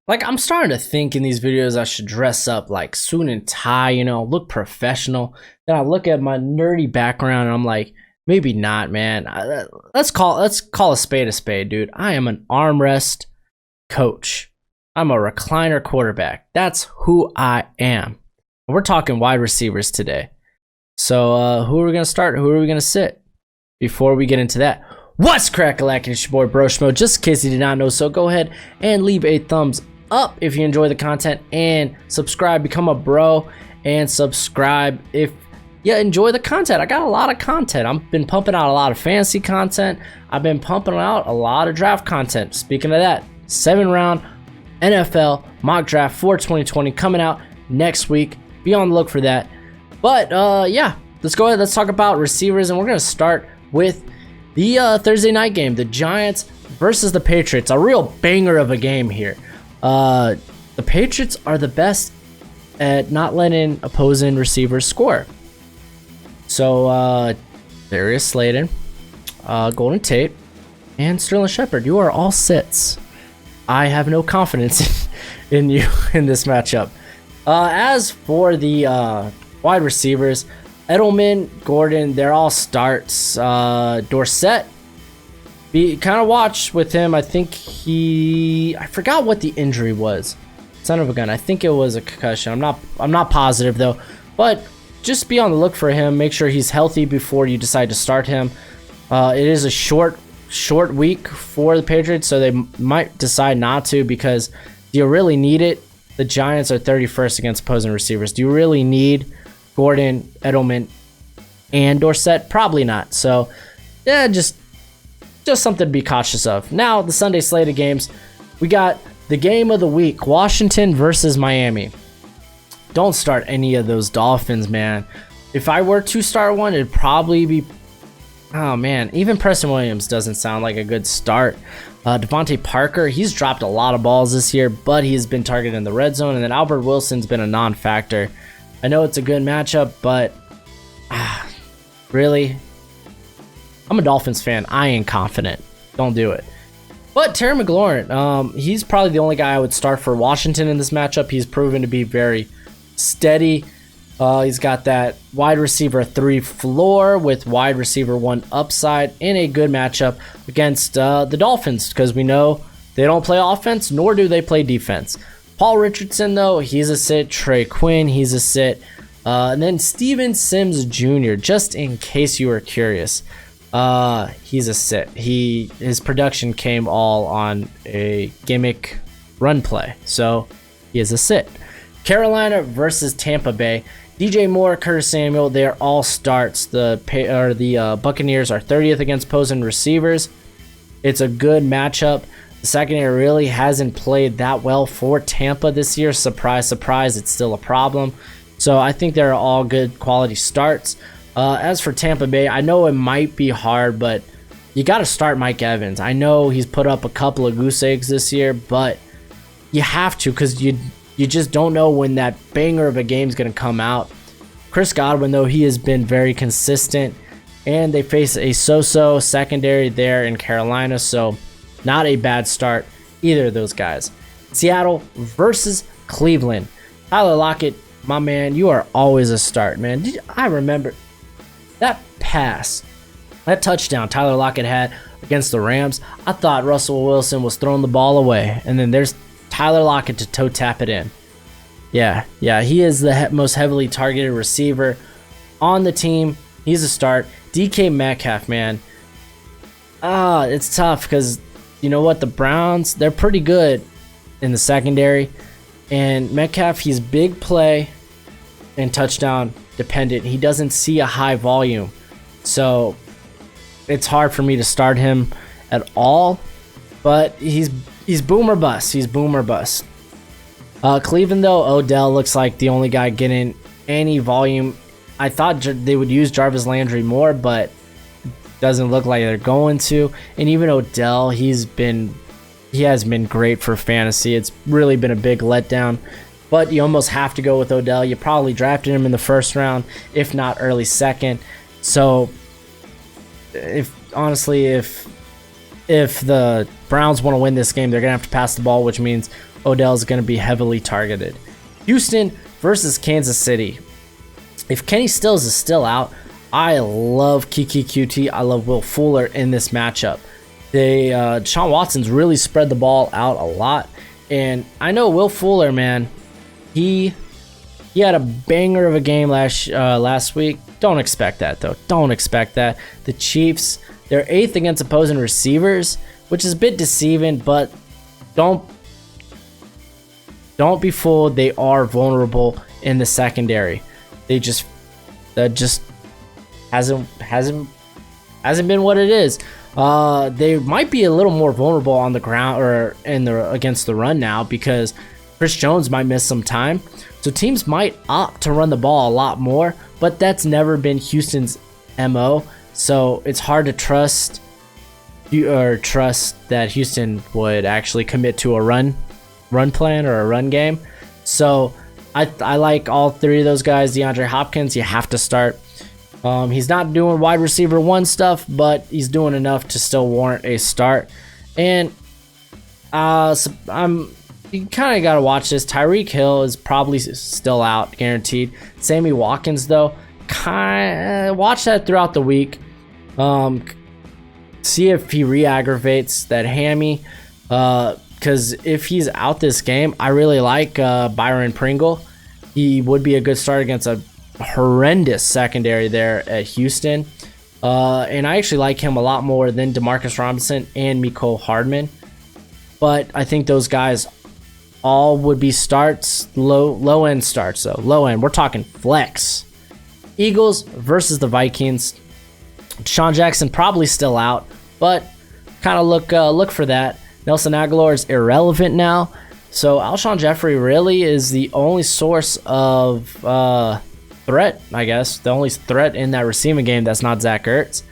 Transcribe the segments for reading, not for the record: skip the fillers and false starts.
Like, I'm starting to think in these videos I should dress up like suit and tie, look professional. Then I look at my nerdy background and I'm like, maybe not, man. Let's call a spade, dude. I am an armrest coach. I'm a recliner quarterback. That's who I am. We're talking wide receivers today. So who are we gonna start? Who are we gonna sit? Before we get into that, what's crack-a-lackin'? It's your boy Broshmo. Just in case you did not know, so go ahead and leave a thumbs up if you enjoy the content, and subscribe. Become a bro and subscribe if you enjoy the content. I got a lot of content. I've been pumping out a lot of fantasy content. I've been pumping out a lot of draft content. Speaking of that, 7-round NFL mock draft for 2020 coming out next week. Be on the look for that. But yeah, let's go ahead. Let's talk about receivers, and we're gonna start with the Thursday night game, the Giants versus the Patriots. A real banger of a game here. The Patriots are the best at not letting opposing receivers score. So Darius Slayton, Golden Tate, and Sterling Shepard, you are all sits. I have no confidence in you in this matchup. As for the wide receivers, Edelman, Gordon, they're all starts. Dorsett, kind of watch with him. I think I forgot what the injury was. Son of a gun. I think it was a concussion. I'm not positive though. But just be on the look for him. Make sure he's healthy before you decide to start him. It is a short week for the Patriots, so they might decide not to, because do you really need it? The Giants are 31st against opposing receivers. Do you really need Gordon, Edelman, and Dorsett? Probably not. So yeah, just something to be cautious of. Now, the Sunday slate of games, we got the game of the week, Washington versus Miami. Don't start any of those Dolphins, man. If I were to start one, it'd probably be, oh man, even Preston Williams doesn't sound like a good start. Devontae Parker, he's dropped a lot of balls this year, but he's been targeted in the red zone. And then Albert Wilson's been a non-factor. I know it's a good matchup, but really, I'm a Dolphins fan. I ain't confident. Don't do it. But Terry McLaurin, he's probably the only guy I would start for Washington in this matchup. He's proven to be very steady. He's got that wide receiver 3 floor with wide receiver 1 upside in a good matchup against the Dolphins, because we know they don't play offense, nor do they play defense. Paul Richardson, though, he's a sit. Trey Quinn, he's a sit. And then Steven Sims Jr., just in case you were curious, he's a sit. His production came all on a gimmick run play, so he is a sit. Carolina versus Tampa Bay. DJ Moore, Curtis Samuel, they're all starts. The Buccaneers are 30th against opposing receivers. It's a good matchup. The secondary really hasn't played that well for Tampa this year. Surprise, surprise, it's still a problem. So I think they're all good quality starts. As for Tampa Bay, I know it might be hard, but you got to start Mike Evans. I know he's put up a couple of goose eggs this year, but you have to, because you just don't know when that banger of a game is going to come out. Chris Godwin, though, he has been very consistent, and they face a so-so secondary there in Carolina, so not a bad start, either of those guys. Seattle versus Cleveland. Tyler Lockett, my man, you are always a start, man. I remember that pass, that touchdown Tyler Lockett had against the Rams. I thought Russell Wilson was throwing the ball away, and then there's Tyler Lockett to toe tap it in. Yeah, he is the most heavily targeted receiver on the team. He's a start. DK Metcalf, man. It's tough because you know what? The Browns, they're pretty good in the secondary. And Metcalf, he's big play and touchdown dependent. He doesn't see a high volume. So it's hard for me to start him at all. But he's boom or bust. He's boom or bust. Cleveland, though, Odell looks like the only guy getting any volume. I thought they would use Jarvis Landry more, but doesn't look like they're going to. And even Odell, he has been great for fantasy. It's really been a big letdown. But you almost have to go with Odell. You probably drafted him in the first round, if not early second. So, if the Browns want to win this game, they're going to have to pass the ball, which means Odell is going to be heavily targeted. Houston versus Kansas City. If Kenny Stills is still out, I love Kiki QT. I love Will Fuller in this matchup. Deshaun Watson's really spread the ball out a lot. And I know Will Fuller, man, he had a banger of a game last week. Don't expect that, though. Don't expect that. The Chiefs, they're 8th against opposing receivers, which is a bit deceiving, but don't be fooled. They are vulnerable in the secondary. That just hasn't been what it is. They might be a little more vulnerable on the ground or against the run now because Chris Jones might miss some time. So teams might opt to run the ball a lot more, but that's never been Houston's MO. So it's hard to trust that Houston would actually commit to a run plan or a run game. So I like all three of those guys. DeAndre Hopkins, you have to start. He's not doing wide receiver 1 stuff, but he's doing enough to still warrant a start. And you kind of got to watch this. Tyreek Hill is probably still out, guaranteed. Sammy Watkins, though, watch that throughout the week. See if he re-aggravates that hammy. Because if he's out this game, I really like Byron Pringle. He would be a good start against a horrendous secondary there at Houston. And I actually like him a lot more than Demarcus Robinson and Mecole Hardman. But I think those guys all would be starts, low end starts though. Low end, we're talking flex. Eagles versus the Vikings. Deshaun Jackson probably still out, but kind of look for that. Nelson Aguilar is irrelevant now, so Alshon Jeffrey really is the only source of threat, I guess. The only threat in that receiving game that's not Zach Ertz.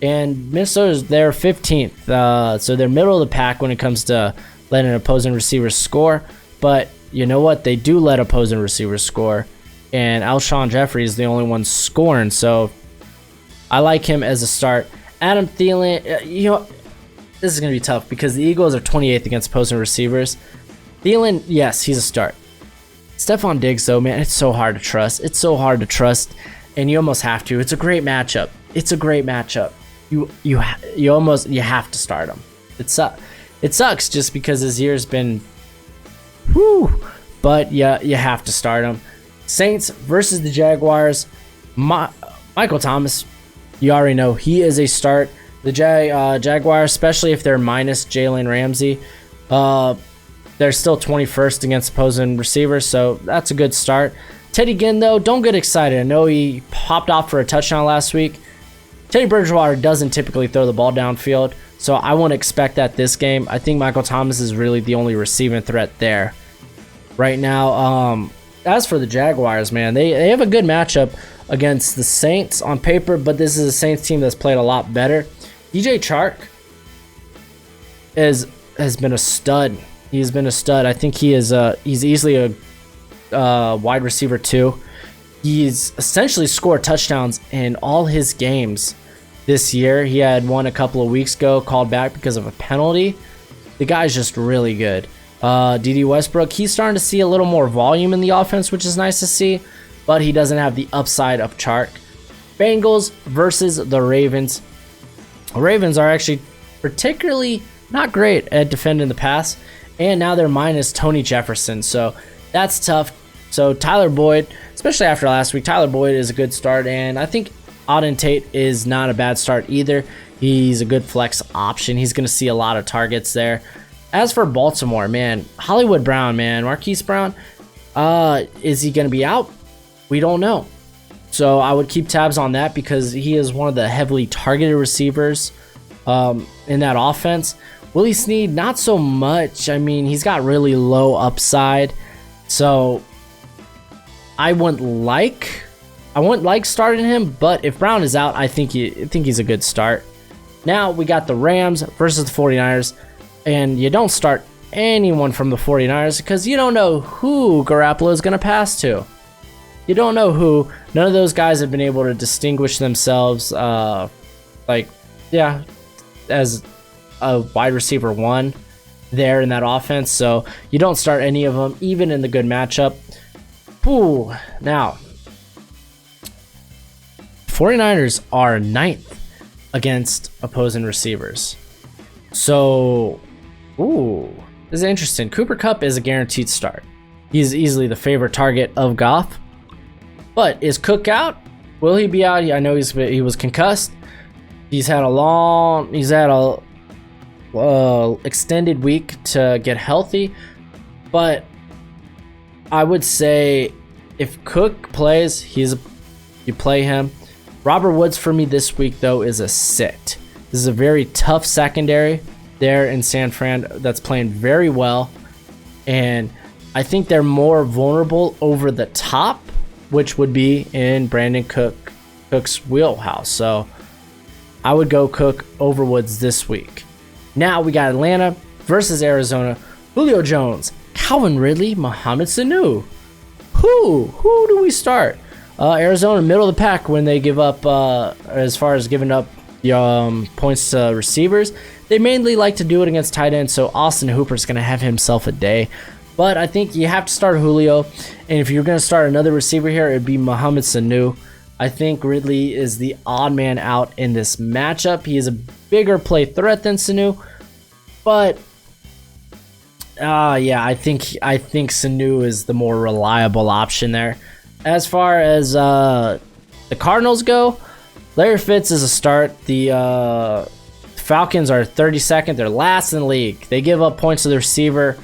And Minnesota's they're 15th, so they're middle of the pack when it comes to letting opposing receivers score. But you know what? They do let opposing receivers score, and Alshon Jeffrey is the only one scoring. So I like him as a start. Adam Thielen, this is going to be tough because the Eagles are 28th against opposing receivers. Thielen, yes, he's a start. Stephon Diggs, though, man, it's so hard to trust. It's so hard to trust, and you almost have to. It's a great matchup. You have to start him. It sucks just because his year's been, but yeah, you have to start him. Saints versus the Jaguars. Michael Thomas, you already know he is a start. The Jaguars, especially if they're minus Jalen Ramsey, they're still 21st against opposing receivers, so that's a good start. Teddy Ginn, though, don't get excited. I know he popped off for a touchdown last week. Teddy Bridgewater doesn't typically throw the ball downfield, so I won't expect that this game. I think Michael Thomas is really the only receiving threat there right now. As for the Jaguars, man, they have a good matchup against the Saints on paper, but this is a Saints team that's played a lot better. DJ Chark has been a stud. He's been a stud. I think he's easily a wide receiver 2. He's essentially scored touchdowns in all his games this year. He had one a couple of weeks ago, called back because of a penalty. The guy's just really good. D.D. Westbrook, he's starting to see a little more volume in the offense, which is nice to see, but he doesn't have the upside of Chark. Bengals versus the Ravens. The Ravens are actually particularly not great at defending the pass, and now they're minus Tony Jefferson, so that's tough. So Tyler Boyd, especially after last week, Tyler Boyd is a good start, and I think Auden Tate is not a bad start either. He's a good flex option. He's going to see a lot of targets there. As for Baltimore, man, Hollywood Brown, man, Marquise Brown, is he going to be out? We don't know. So I would keep tabs on that because he is one of the heavily targeted receivers in that offense. Willie Snead, not so much. I mean, he's got really low upside. So I wouldn't like starting him, but if Brown is out, I think he's a good start. Now we got the Rams versus the 49ers, and you don't start anyone from the 49ers because you don't know who Garoppolo is going to pass to. You don't know who. None of those guys have been able to distinguish themselves as a wide receiver 1. there in that offense, so you don't start any of them, even in the good matchup. Ooh, now, 49ers are 9th against opposing receivers. So, ooh, this is interesting. Cooper Kupp is a guaranteed start. He's easily the favorite target of Goff. But is Cook out? Will he be out? I know he was concussed. He's had a extended week to get healthy. But I would say if Cook plays, you play him. Robert Woods for me this week, though, is a sit. This is a very tough secondary there in San Fran that's playing very well. And I think they're more vulnerable over the top, which would be in Brandon Cook's wheelhouse. So I would go Cook over Woods this week. Now we got Atlanta versus Arizona. Julio Jones, Calvin Ridley, Mohamed Sanu. Who do we start? Arizona, middle of the pack when they give up, as far as giving up points to receivers. They mainly like to do it against tight ends, so Austin Hooper's going to have himself a day. But I think you have to start Julio, and if you're going to start another receiver here, it'd be Mohamed Sanu. I think Ridley is the odd man out in this matchup. He is a bigger play threat than Sanu, but yeah, I think Sanu is the more reliable option there. As far as the Cardinals go, Larry Fitz is a start. The Falcons are 32nd. They're last in the league. They give up points to the receiver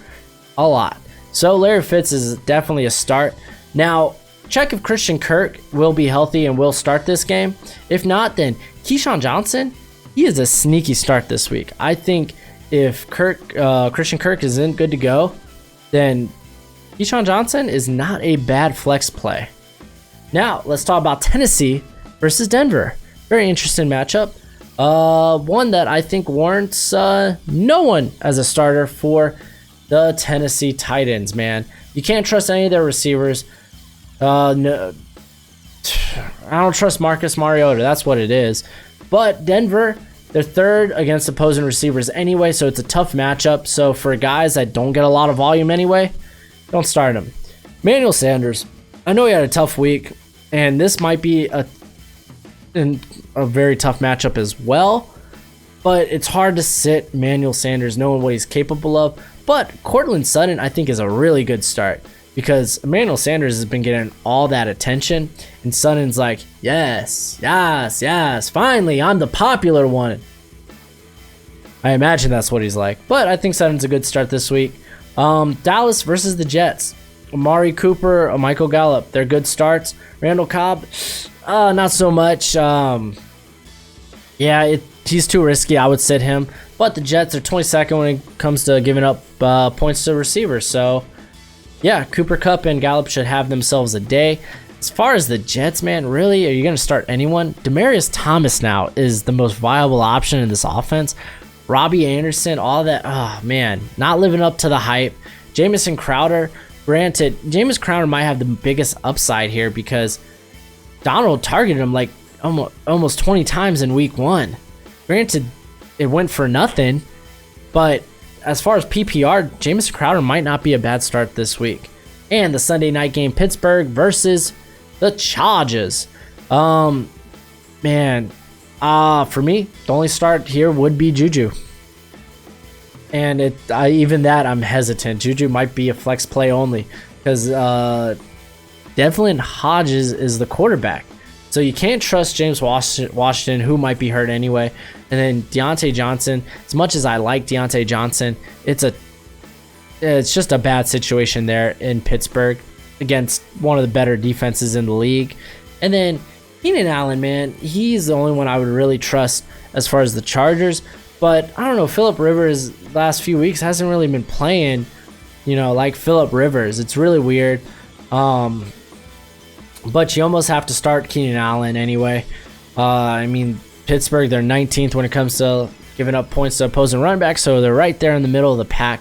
a lot. So Larry Fitz is definitely a start. Now, check if Christian Kirk will be healthy and will start this game. If not, then Keyshawn Johnson, he is a sneaky start this week. I think if Christian Kirk isn't good to go, then Keyshawn Johnson is not a bad flex play. Now, let's talk about Tennessee versus Denver. Very interesting matchup. One that I think warrants no one as a starter for the Tennessee Titans, man. You can't trust any of their receivers. No, I don't trust Marcus Mariota. That's what it is. But Denver, they're third against opposing receivers anyway, so it's a tough matchup. So for guys that don't get a lot of volume anyway, don't start him. Emmanuel Sanders, I know he had a tough week, and this might be a very tough matchup as well, but it's hard to sit Emmanuel Sanders knowing what he's capable of. But Cortland Sutton, I think, is a really good start because Emmanuel Sanders has been getting all that attention, and Sutton's like, yes, finally, I'm the popular one. I imagine that's what he's like, but I think Sutton's a good start this week. Dallas versus the Jets. Amari Cooper, Michael Gallup, they're good starts. Randall Cobb, not so much. He's too risky. I would sit him. But the Jets are 22nd when it comes to giving up points to receivers. So, yeah, Cooper Kupp and Gallup should have themselves a day. As far as the Jets, man, really, are you going to start anyone? Demaryius Thomas now is the most viable option in this offense. Robbie Anderson, all that, man, not living up to the hype. Jamison Crowder, granted, Jamison Crowder might have the biggest upside here because Donald targeted him like almost 20 times in week 1. Granted, it went for nothing, but as far as PPR, Jamison Crowder might not be a bad start this week. And the Sunday night game, Pittsburgh versus the Chargers. For me, the only start here would be Juju. And even that, I'm hesitant. Juju might be a flex play only because Devlin Hodges is the quarterback. So you can't trust James Washington, who might be hurt anyway. And then Deontay Johnson, as much as I like Deontay Johnson, it's just a bad situation there in Pittsburgh against one of the better defenses in the league. And then Keenan Allen, man, he's the only one I would really trust as far as the Chargers. But I don't know, Phillip Rivers last few weeks hasn't really been playing, like Phillip Rivers. It's really weird. But you almost have to start Keenan Allen anyway. Pittsburgh, they're 19th when it comes to giving up points to opposing running backs, so they're right there in the middle of the pack.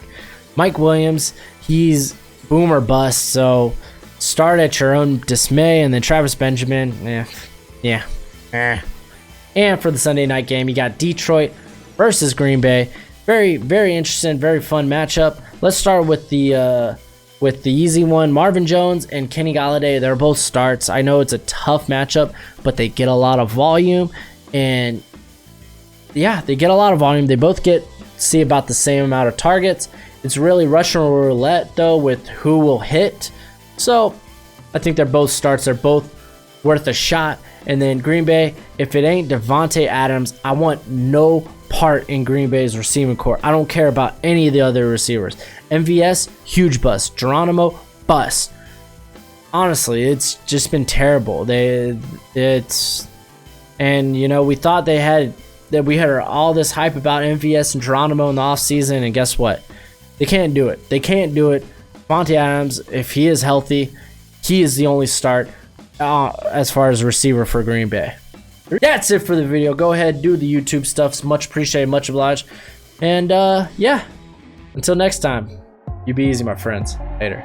Mike Williams, he's boom or bust, so start at your own dismay. And then Travis Benjamin, And for the Sunday night game, you got Detroit versus Green Bay. very, very interesting, very fun matchup. Let's start with the easy one. Marvin Jones and Kenny Golladay, they're both starts. I know it's a tough matchup, but they get a lot of volume, and yeah, they get a lot of volume. They both see about the same amount of targets. It's really Russian roulette though with who will hit. So I think they're both starts. They're both worth a shot. And then Green Bay, if it ain't Devontae Adams, I want no part in Green Bay's receiving corps. I don't care about any of the other receivers. MVS, huge bust. Geronimo, bust. Honestly, it's just been terrible. And you know, we thought we had all this hype about MVS and Geronimo in the offseason, and guess what? They can't do it. They can't do it. Devontae Adams, if he is healthy, he is the only start as far as receiver for Green Bay. That's it for the video. Go ahead, do the YouTube stuff. It's much appreciated, much obliged. And yeah, until next time, you be easy, my friends. Later.